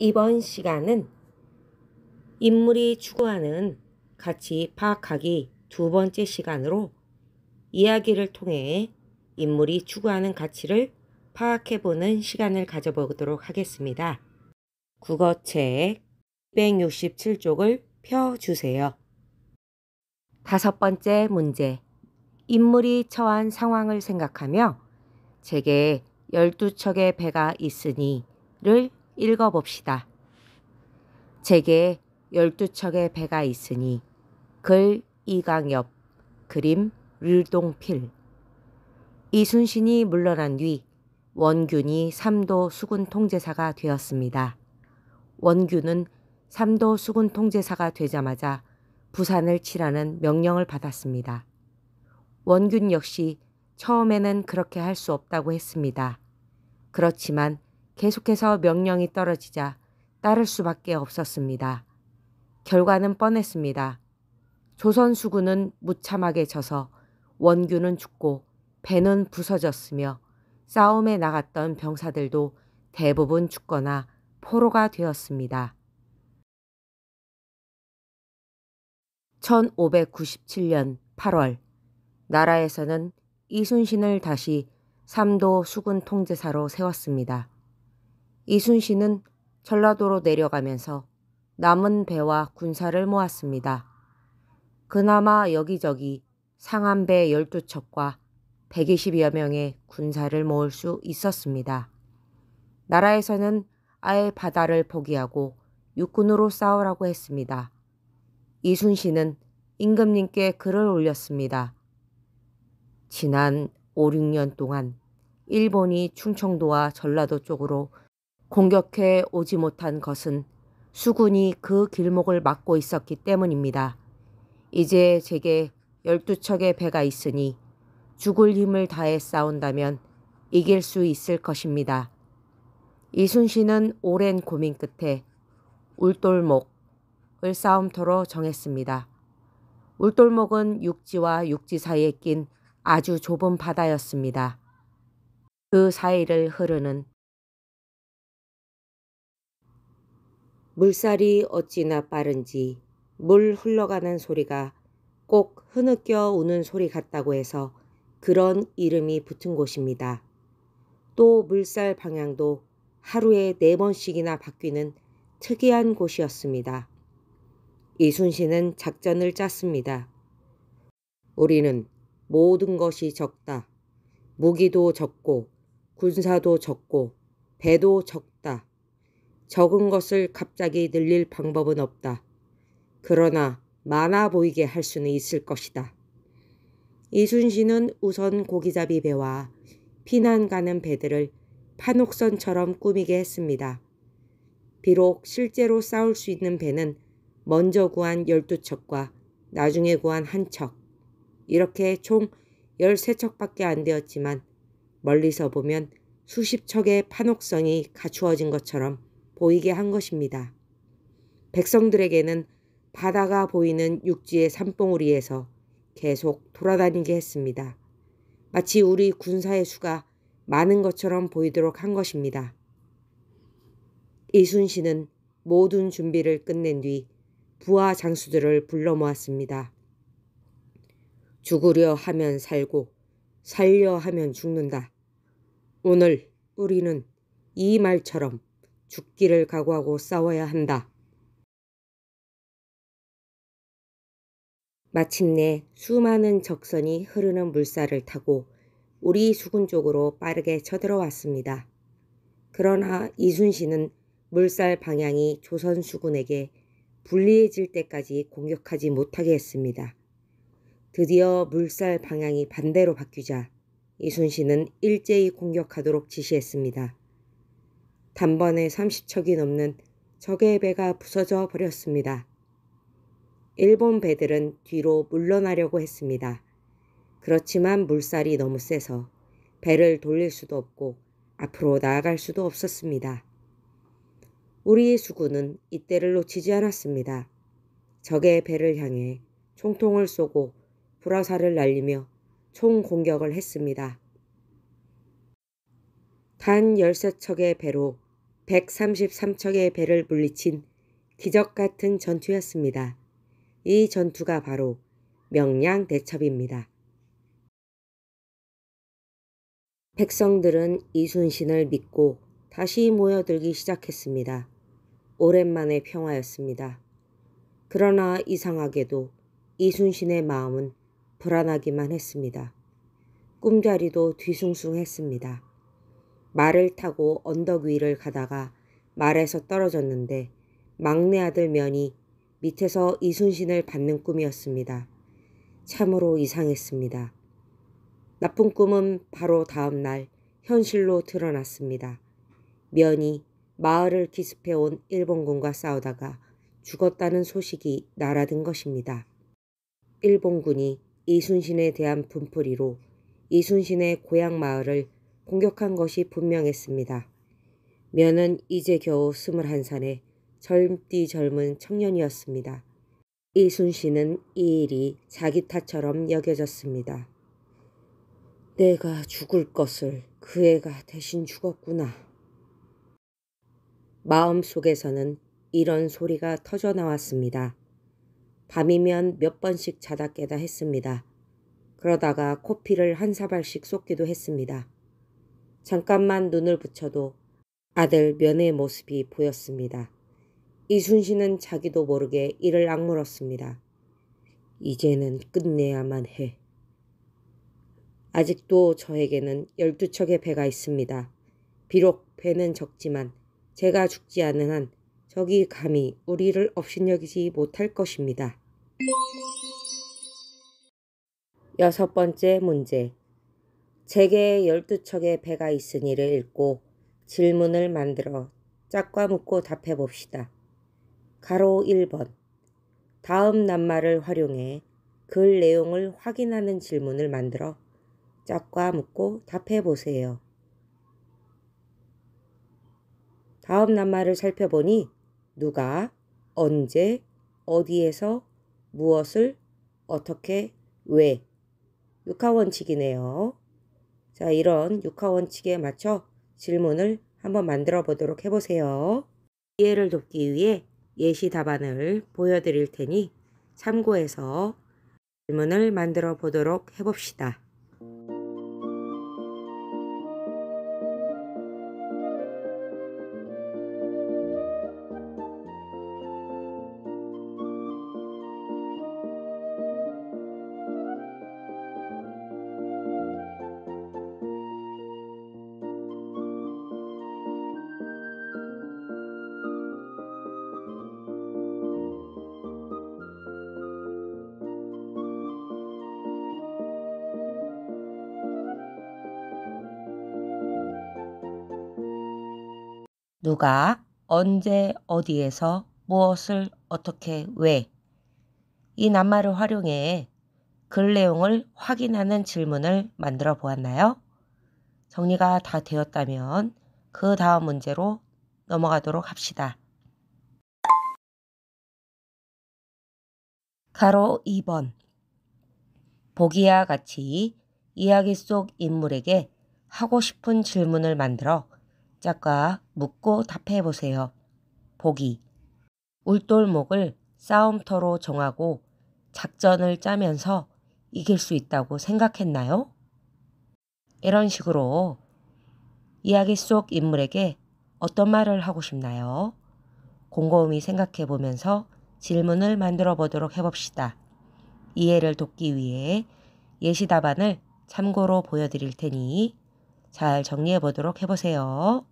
이번 시간은 인물이 추구하는 가치 파악하기 두 번째 시간으로 이야기를 통해 인물이 추구하는 가치를 파악해보는 시간을 가져보도록 하겠습니다. 국어책 267쪽을 펴주세요. 다섯 번째 문제. 인물이 처한 상황을 생각하며 제게 12척의 배가 있으니를 읽어봅시다. 제게 12척의 배가 있으니. 글 이강엽, 그림 류동필. 이순신이 물러난 뒤 원균이 삼도 수군 통제사가 되었습니다. 원균은 삼도 수군 통제사가 되자마자 부산을 치라는 명령을 받았습니다. 원균 역시 처음에는 그렇게 할 수 없다고 했습니다. 그렇지만 계속해서 명령이 떨어지자 따를 수밖에 없었습니다. 결과는 뻔했습니다. 조선 수군은 무참하게 져서 원균은 죽고 배는 부서졌으며 싸움에 나갔던 병사들도 대부분 죽거나 포로가 되었습니다. 1597년 8월 나라에서는 이순신을 다시 삼도 수군 통제사로 세웠습니다. 이순신은 전라도로 내려가면서 남은 배와 군사를 모았습니다. 그나마 여기저기 상한배 12척과 120여 명의 군사를 모을 수 있었습니다. 나라에서는 아예 바다를 포기하고 육군으로 싸우라고 했습니다. 이순신은 임금님께 글을 올렸습니다. 지난 5, 6년 동안 일본이 충청도와 전라도 쪽으로 공격해 오지 못한 것은 수군이 그 길목을 막고 있었기 때문입니다. 이제 제게 12척의 배가 있으니 죽을 힘을 다해 싸운다면 이길 수 있을 것입니다. 이순신은 오랜 고민 끝에 울돌목을 싸움터로 정했습니다. 울돌목은 육지와 육지 사이에 낀 아주 좁은 바다였습니다. 그 사이를 흐르는 물살이 어찌나 빠른지 물 흘러가는 소리가 꼭 흐느껴 우는 소리 같다고 해서 그런 이름이 붙은 곳입니다. 또 물살 방향도 하루에 4번씩이나 바뀌는 특이한 곳이었습니다. 이순신은 작전을 짰습니다. 우리는 모든 것이 적다. 무기도 적고 군사도 적고 배도 적다. 적은 것을 갑자기 늘릴 방법은 없다. 그러나 많아 보이게 할 수는 있을 것이다. 이순신은 우선 고기잡이 배와 피난 가는 배들을 판옥선처럼 꾸미게 했습니다. 비록 실제로 싸울 수 있는 배는 먼저 구한 12척과 나중에 구한 1척, 이렇게 총 13척밖에 안 되었지만 멀리서 보면 수십 척의 판옥선이 갖추어진 것처럼 보이게 한 것입니다. 백성들에게는 바다가 보이는 육지의 산봉우리에서 계속 돌아다니게 했습니다. 마치 우리 군사의 수가 많은 것처럼 보이도록 한 것입니다. 이순신은 모든 준비를 끝낸 뒤 부하 장수들을 불러 모았습니다. 죽으려 하면 살고 살려 하면 죽는다. 오늘 우리는 이 말처럼 죽기를 각오하고 싸워야 한다. 마침내 수많은 적선이 흐르는 물살을 타고 우리 수군 쪽으로 빠르게 쳐들어왔습니다. 그러나 이순신은 물살 방향이 조선 수군에게 불리해질 때까지 공격하지 못하게 했습니다. 드디어 물살 방향이 반대로 바뀌자 이순신은 일제히 공격하도록 지시했습니다. 단번에 30척이 넘는 적의 배가 부서져 버렸습니다. 일본 배들은 뒤로 물러나려고 했습니다. 그렇지만 물살이 너무 세서 배를 돌릴 수도 없고 앞으로 나아갈 수도 없었습니다. 우리 수군은 이때를 놓치지 않았습니다. 적의 배를 향해 총통을 쏘고 불화살을 날리며 총공격을 했습니다. 단 13척의 배로 133척의 배를 물리친 기적 같은 전투였습니다. 이 전투가 바로 명량대첩입니다. 백성들은 이순신을 믿고 다시 모여들기 시작했습니다. 오랜만의 평화였습니다. 그러나 이상하게도 이순신의 마음은 불안하기만 했습니다. 꿈자리도 뒤숭숭했습니다. 말을 타고 언덕 위를 가다가 말에서 떨어졌는데 막내 아들 면이 밑에서 이순신을 받는 꿈이었습니다. 참으로 이상했습니다. 나쁜 꿈은 바로 다음 날 현실로 드러났습니다. 면이 마을을 기습해온 일본군과 싸우다가 죽었다는 소식이 날아든 것입니다. 일본군이 이순신에 대한 분풀이로 이순신의 고향 마을을 공격한 것이 분명했습니다. 면은 이제 겨우 21살의 젊디 젊은 청년이었습니다. 이순신은 이 일이 자기 탓처럼 여겨졌습니다. 내가 죽을 것을 그 애가 대신 죽었구나. 마음속에서는 이런 소리가 터져 나왔습니다. 밤이면 몇 번씩 자다 깨다 했습니다. 그러다가 코피를 한 사발씩 쏟기도 했습니다. 잠깐만 눈을 붙여도 아들 면의 모습이 보였습니다. 이순신은 자기도 모르게 이를 악물었습니다. 이제는 끝내야만 해. 아직도 저에게는 12척의 배가 있습니다. 비록 배는 적지만 제가 죽지 않는 한 적이 감히 우리를 업신여기지 못할 것입니다. 6번째 문제. 제게 12척의 배가 있으니를 읽고 질문을 만들어 짝과 묻고 답해 봅시다. 가로 1번. 다음 낱말을 활용해 글 내용을 확인하는 질문을 만들어 짝과 묻고 답해 보세요. 다음 낱말을 살펴보니 누가, 언제, 어디에서, 무엇을, 어떻게, 왜. 육하원칙이네요. 자, 이런 육하원칙에 맞춰 질문을 한번 만들어 보도록 해보세요. 이해를 돕기 위해 예시 답안을 보여드릴 테니 참고해서 질문을 만들어 보도록 해봅시다. 누가, 언제, 어디에서, 무엇을, 어떻게, 왜. 이 낱말을 활용해 글 내용을 확인하는 질문을 만들어 보았나요? 정리가 다 되었다면 그 다음 문제로 넘어가도록 합시다. 가로 2번. 보기와 같이 이야기 속 인물에게 하고 싶은 질문을 만들어 짝과 묻고 답해 보세요. 보기. 울돌목을 싸움터로 정하고 작전을 짜면서 이길 수 있다고 생각했나요? 이런 식으로 이야기 속 인물에게 어떤 말을 하고 싶나요? 곰곰이 생각해 보면서 질문을 만들어 보도록 해봅시다. 이해를 돕기 위해 예시 답안을 참고로 보여드릴 테니 잘 정리해 보도록 해보세요.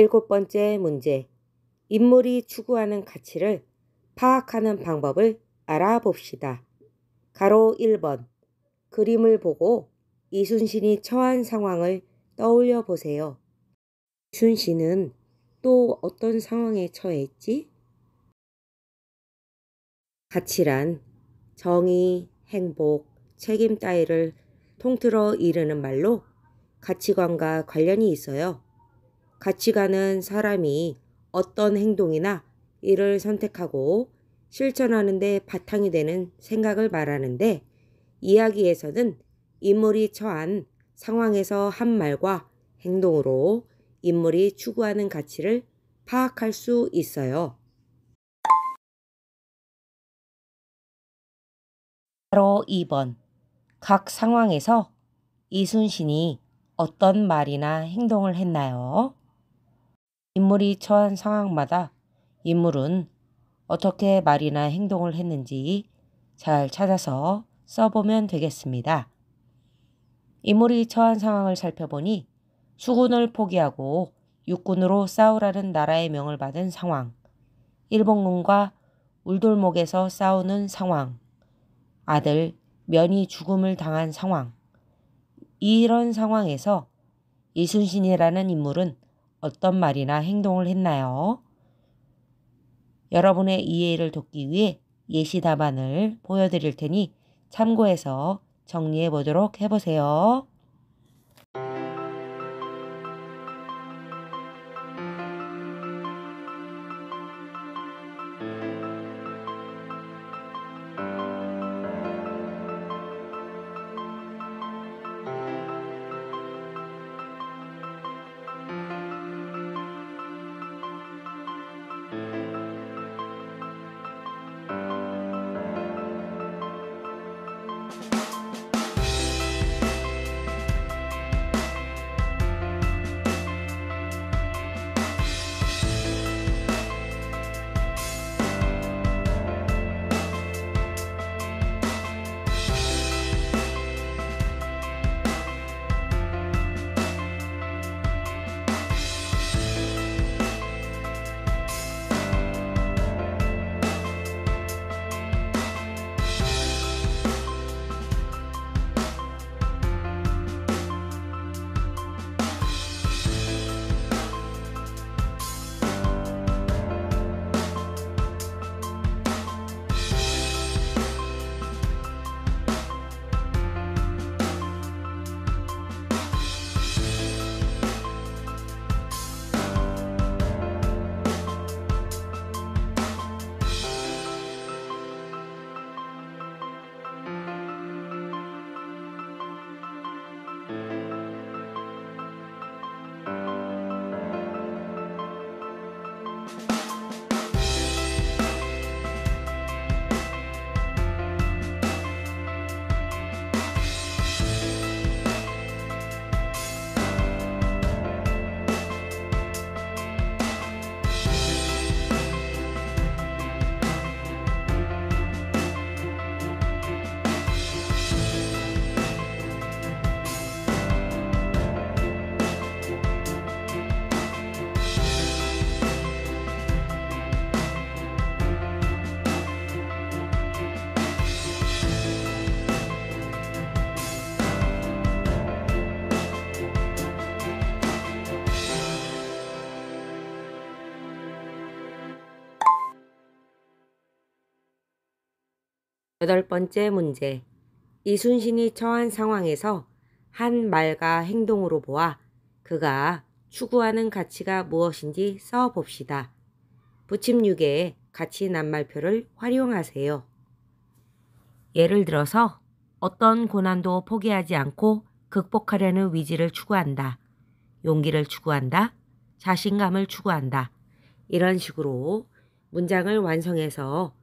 7번째 문제. 인물이 추구하는 가치를 파악하는 방법을 알아봅시다. 가로 1번. 그림을 보고 이순신이 처한 상황을 떠올려 보세요. 이순신은 또 어떤 상황에 처했지? 가치란 정의, 행복, 책임 따위를 통틀어 이르는 말로 가치관과 관련이 있어요. 가치관은 사람이 어떤 행동이나 일을 선택하고 실천하는 데 바탕이 되는 생각을 말하는데, 이야기에서는 인물이 처한 상황에서 한 말과 행동으로 인물이 추구하는 가치를 파악할 수 있어요. 바로 2번. 각 상황에서 이순신이 어떤 말이나 행동을 했나요? 인물이 처한 상황마다 인물은 어떻게 말이나 행동을 했는지 잘 찾아서 써보면 되겠습니다. 인물이 처한 상황을 살펴보니 수군을 포기하고 육군으로 싸우라는 나라의 명을 받은 상황, 일본군과 울돌목에서 싸우는 상황, 아들 면이 죽음을 당한 상황. 이런 상황에서 이순신이라는 인물은 어떤 말이나 행동을 했나요? 여러분의 이해를 돕기 위해 예시 답안을 보여드릴 테니 참고해서 정리해 보도록 해보세요. 여덟 번째 문제. 이순신이 처한 상황에서 한 말과 행동으로 보아 그가 추구하는 가치가 무엇인지 써봅시다. 부침 6의 가치 낱말표를 활용하세요. 예를 들어서 어떤 고난도 포기하지 않고 극복하려는 위지를 추구한다. 용기를 추구한다. 자신감을 추구한다. 이런 식으로 문장을 완성해서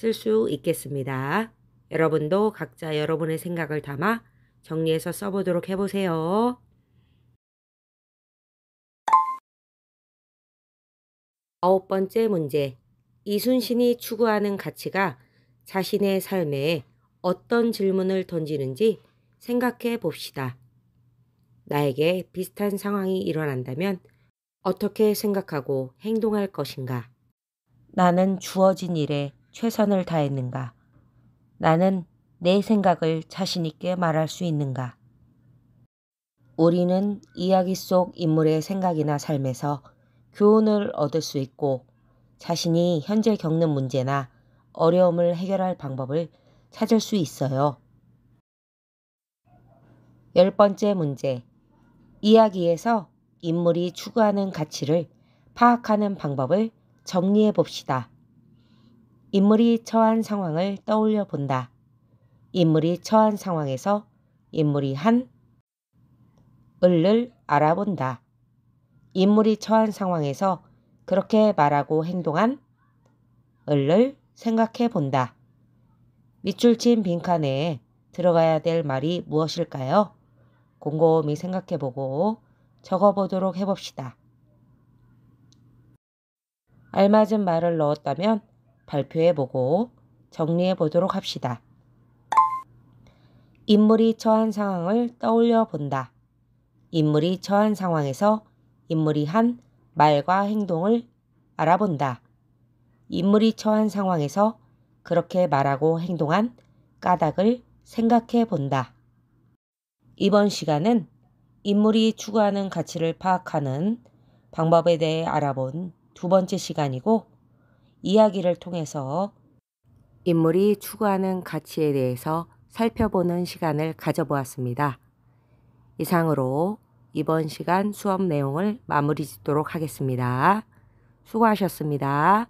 쓸 수 있겠습니다. 여러분도 각자 여러분의 생각을 담아 정리해서 써보도록 해보세요. 9번째 문제. 이순신이 추구하는 가치가 자신의 삶에 어떤 질문을 던지는지 생각해 봅시다. 나에게 비슷한 상황이 일어난다면 어떻게 생각하고 행동할 것인가? 나는 주어진 일에 최선을 다했는가? 나는 내 생각을 자신 있게 말할 수 있는가? 우리는 이야기 속 인물의 생각이나 삶에서 교훈을 얻을 수 있고 자신이 현재 겪는 문제나 어려움을 해결할 방법을 찾을 수 있어요. 10번째 문제. 이야기에서 인물이 추구하는 가치를 파악하는 방법을 정리해 봅시다. 인물이 처한 상황을 떠올려 본다. 인물이 처한 상황에서 인물이 한 을을 알아본다. 인물이 처한 상황에서 그렇게 말하고 행동한 을을 생각해 본다. 밑줄 친 빈칸에 들어가야 될 말이 무엇일까요? 곰곰이 생각해 보고 적어 보도록 해봅시다. 알맞은 말을 넣었다면 발표해 보고 정리해 보도록 합시다. 인물이 처한 상황을 떠올려 본다. 인물이 처한 상황에서 인물이 한 말과 행동을 알아본다. 인물이 처한 상황에서 그렇게 말하고 행동한 까닭을 생각해 본다. 이번 시간은 인물이 추구하는 가치를 파악하는 방법에 대해 알아본 2번째 시간이고, 이야기를 통해서 인물이 추구하는 가치에 대해서 살펴보는 시간을 가져보았습니다. 이상으로 이번 시간 수업 내용을 마무리 짓도록 하겠습니다. 수고하셨습니다.